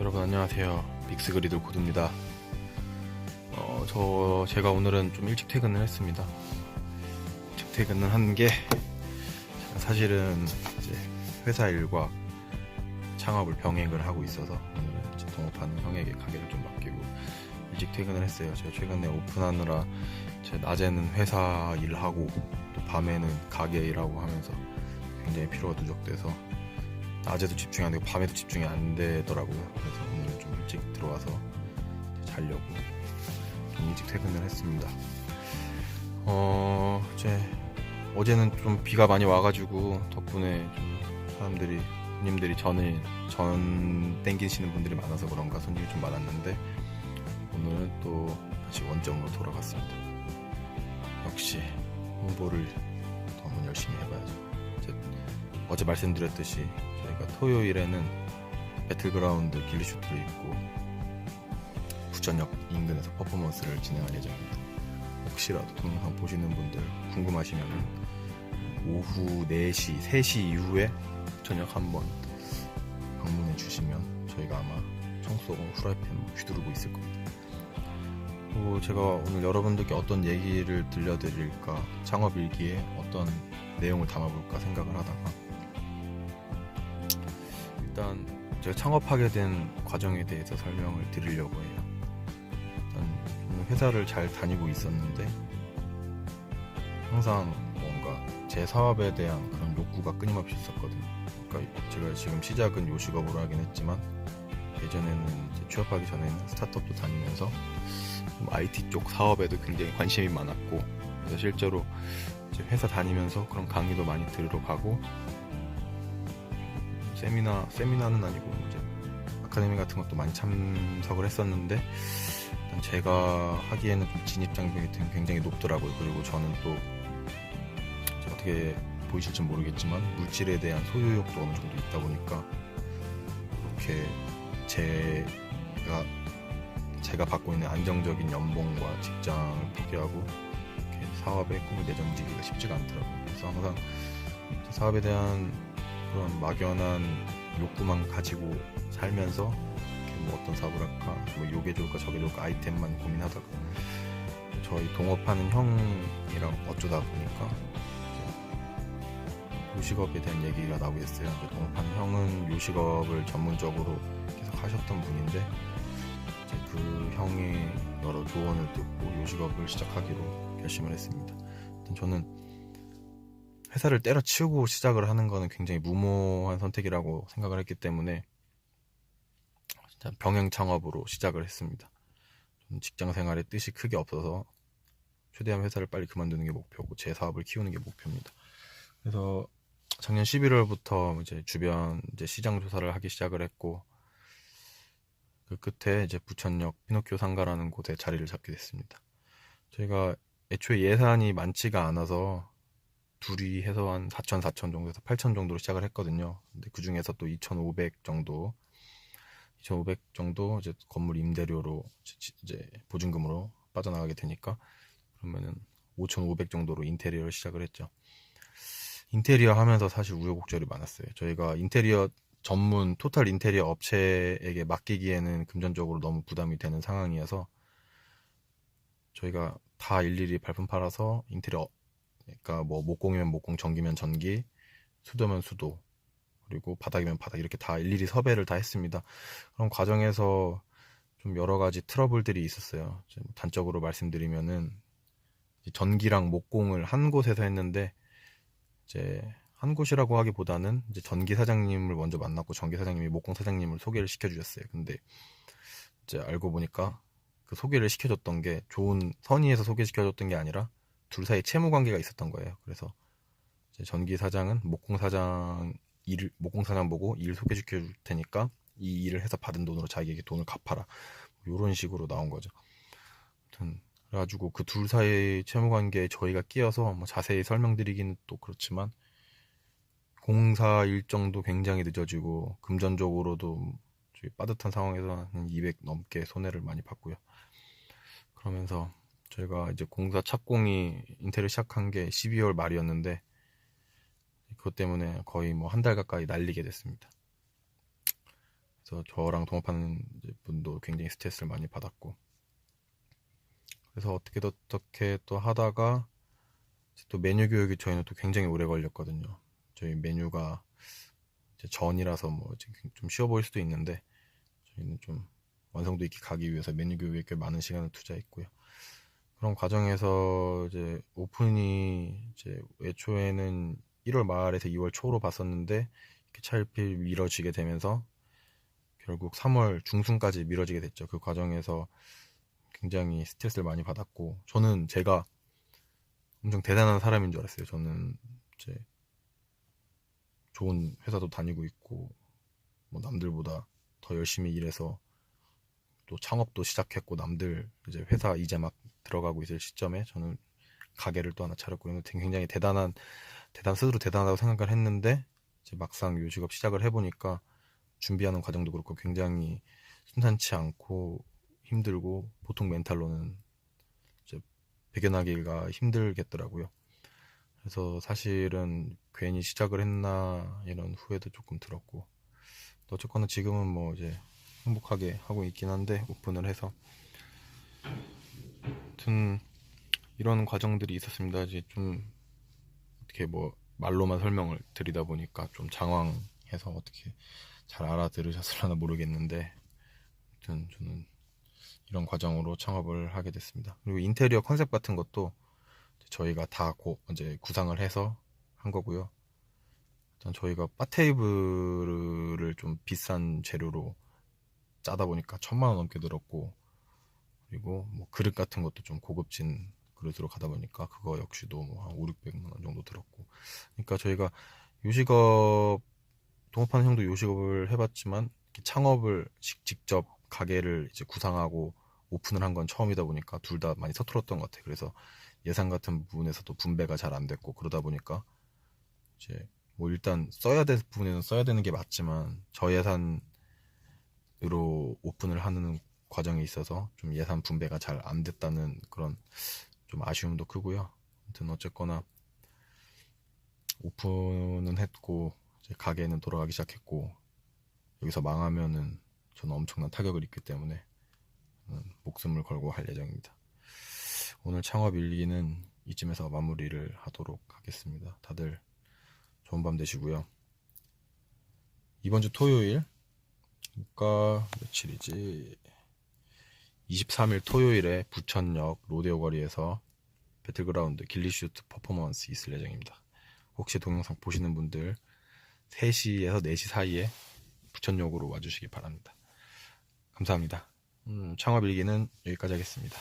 여러분 안녕하세요. 믹스그리들 고드입니다. 제가 오늘은 좀 일찍 퇴근을 했습니다. 일찍 퇴근을 한 게 사실은 이제 회사 일과 창업을 병행을 하고 있어서 오늘은 이제 동업하는 형에게 가게를 좀 맡기고 일찍 퇴근을 했어요. 제가 최근에 오픈하느라 낮에는 회사 일하고 또 밤에는 가게 일하고 하면서 굉장히 피로가 누적돼서 낮에도 집중이 안 되고 밤에도 집중이 안 되더라고요. 그래서 오늘은 좀 일찍 들어와서 자려고 좀 일찍 퇴근을 했습니다. 어제는 좀 비가 많이 와가지고 덕분에 좀 사람들이 손님들이 전 땡기시는 분들이 많아서 그런가 손님이 좀 많았는데 오늘은 또 다시 원점으로 돌아갔습니다. 역시 홍보를 너무 열심히 해봐야죠. 어제 말씀드렸듯이 저희가 토요일에는 배틀그라운드 길리슈트를 입고 부천역 인근에서 퍼포먼스를 진행할 예정입니다. 혹시라도 동영상 보시는 분들 궁금하시면 오후 4시, 3시 이후에 저녁 한번 방문해 주시면 저희가 아마 청소공 후라이팬 휘두르고 있을 겁니다. 또 제가 오늘 여러분들께 어떤 얘기를 들려드릴까, 창업일기에 어떤 내용을 담아볼까 생각을 하다가 일단 제가 창업하게 된 과정에 대해서 설명을 드리려고 해요. 일단 저는 회사를 잘 다니고 있었는데 항상 뭔가 제 사업에 대한 그런 욕구가 끊임없이 있었거든요. 그러니까 제가 지금 시작은 요식업으로 하긴 했지만 예전에는 이제 취업하기 전에는 스타트업도 다니면서 IT 쪽 사업에도 굉장히 관심이 많았고, 그래서 실제로 이제 회사 다니면서 그런 강의도 많이 들으러 가고, 세미나는 아니고 이제 아카데미 같은 것도 많이 참석을 했었는데 일단 제가 하기에는 좀 진입 장벽이 굉장히 높더라고요. 그리고 저는 또 어떻게 보이실지 모르겠지만 물질에 대한 소유욕도 어느 정도 있다 보니까 그렇게 제가 받고 있는 안정적인 연봉과 직장을 포기하고 이렇게 사업에 꿈을 내던지기가 쉽지가 않더라고요. 그래서 항상 사업에 대한 그런 막연한 욕구만 가지고 살면서 뭐 어떤 사업을 할까, 뭐 요게 좋을까 저게 좋을까 아이템만 고민하다가 저희 동업하는 형이랑 어쩌다 보니까 요식업에 대한 얘기가 나오게 됐어요. 동업하는 형은 요식업을 전문적으로 계속 하셨던 분인데 이제 그 형의 여러 조언을 듣고 요식업을 시작하기로 결심을 했습니다. 저는 회사를 때려치우고 시작을 하는 거는 굉장히 무모한 선택이라고 생각을 했기 때문에 병행 창업으로 시작을 했습니다. 저는 직장 생활에 뜻이 크게 없어서 최대한 회사를 빨리 그만두는 게 목표고 제 사업을 키우는 게 목표입니다. 그래서 작년 11월부터 이제 주변 시장 조사를 하기 시작을 했고, 그 끝에 이제 부천역 피노키오 상가라는 곳에 자리를 잡게 됐습니다. 저희가 애초에 예산이 많지가 않아서 둘이 해서 한 4천 정도에서 8천 정도로 시작을 했거든요. 근데 그 중에서 또 2,500 정도 이제 건물 임대료로 이제 보증금으로 빠져나가게 되니까 그러면은 5,500 정도로 인테리어를 시작을 했죠. 인테리어 하면서 사실 우여곡절이 많았어요. 저희가 인테리어 전문 토탈 인테리어 업체에게 맡기기에는 금전적으로 너무 부담이 되는 상황이어서 저희가 다 일일이 발품 팔아서 인테리어, 그러니까 뭐 목공이면 목공, 전기면 전기, 수도면 수도, 그리고 바닥이면 바닥 이렇게 다 일일이 섭외를 다 했습니다. 그런 과정에서 좀 여러 가지 트러블들이 있었어요. 단적으로 말씀드리면은 전기랑 목공을 한 곳에서 했는데 이제 한 곳이라고 하기보다는 이제 전기 사장님을 먼저 만났고 전기 사장님이 목공 사장님을 소개를 시켜주셨어요. 근데 이제 알고 보니까 그 소개를 시켜줬던 게 좋은 선의에서 소개시켜줬던 게 아니라 둘 사이에 채무 관계가 있었던 거예요. 그래서 이제 전기 사장은 목공 사장 보고 일 소개시켜 줄 테니까 이 일을 해서 받은 돈으로 자기에게 돈을 갚아라, 이런 식으로 나온 거죠. 아무튼 그래가지고 그 둘 사이의 채무 관계에 저희가 끼어서 뭐 자세히 설명드리기는 또 그렇지만 공사 일정도 굉장히 늦어지고 금전적으로도 빠듯한 상황에서 한 200 넘게 손해를 많이 봤고요. 그러면서 저희가 이제 공사 착공이 인테리어 시작한 게 12월 말이었는데 그것 때문에 거의 뭐 한 달 가까이 날리게 됐습니다. 그래서 저랑 동업하는 이제 분도 굉장히 스트레스를 많이 받았고, 그래서 어떻게 또 하다가 이제 또 메뉴 교육이 저희는 또 굉장히 오래 걸렸거든요. 저희 메뉴가 이제 전이라서 뭐 이제 좀 쉬워 보일 수도 있는데, 저희는 좀 완성도 있게 가기 위해서 메뉴 교육에 꽤 많은 시간을 투자했고요. 그런 과정에서 이제 오픈이 이제 애초에는 1월 말에서 2월 초로 봤었는데, 이렇게 차일피일 미뤄지게 되면서 결국 3월 중순까지 미뤄지게 됐죠. 그 과정에서 굉장히 스트레스를 많이 받았고, 저는 제가 엄청 대단한 사람인 줄 알았어요. 저는 이제 좋은 회사도 다니고 있고, 뭐 남들보다 더 열심히 일해서 또 창업도 시작했고, 남들 이제 회사 이제 막 들어가고 있을 시점에 저는 가게를 또 하나 차렸고, 이런 굉장히 스스로 대단하다고 생각을 했는데, 이제 막상 요식업 시작을 해보니까 준비하는 과정도 그렇고 굉장히 순탄치 않고 힘들고, 보통 멘탈로는 이제 배겨나기가 힘들겠더라고요. 그래서 사실은 괜히 시작을 했나 이런 후회도 조금 들었고, 또 어쨌거나 지금은 뭐 이제 행복하게 하고 있긴 한데, 오픈을 해서. 아무튼 이런 과정들이 있었습니다. 이제 좀 어떻게 뭐 말로만 설명을 드리다 보니까 좀 장황해서 어떻게 잘 알아들으셨을려나 모르겠는데, 아무튼 저는 이런 과정으로 창업을 하게 됐습니다. 그리고 인테리어 컨셉 같은 것도 저희가 다 이제 구상을 해서 한 거고요. 일단 저희가 바 테이블을 좀 비싼 재료로 짜다 보니까 1,000만 원 넘게 들었고, 그리고 뭐 그릇 같은 것도 좀 고급진 그릇으로 가다 보니까 그거 역시도 뭐 한 5, 600만 원 정도 들었고. 그러니까 저희가 요식업, 동업하는 형도 요식업을 해봤지만 창업을 직접 가게를 이제 구상하고 오픈을 한 건 처음이다 보니까 둘 다 많이 서툴었던 것 같아요. 그래서 예산 같은 부분에서도 분배가 잘 안 됐고, 그러다 보니까 이제 뭐 일단 써야 될 부분에는 써야 되는 게 맞지만 저예산으로 오픈을 하는 과정에 있어서 좀 예산 분배가 잘 안 됐다는 그런 좀 아쉬움도 크고요. 아무튼 어쨌거나 오픈은 했고, 이제 가게는 돌아가기 시작했고, 여기서 망하면은 저는 엄청난 타격을 입기 때문에 목숨을 걸고 할 예정입니다. 오늘 창업 일기는 이쯤에서 마무리를 하도록 하겠습니다. 다들 좋은 밤 되시고요. 이번 주 토요일, 그러니까 며칠이지? 23일 토요일에 부천역 로데오 거리에서 배틀그라운드 길리슈트 퍼포먼스 있을 예정입니다. 혹시 동영상 보시는 분들 3시에서 4시 사이에 부천역으로 와주시기 바랍니다. 감사합니다. 창업 일기는 여기까지 하겠습니다.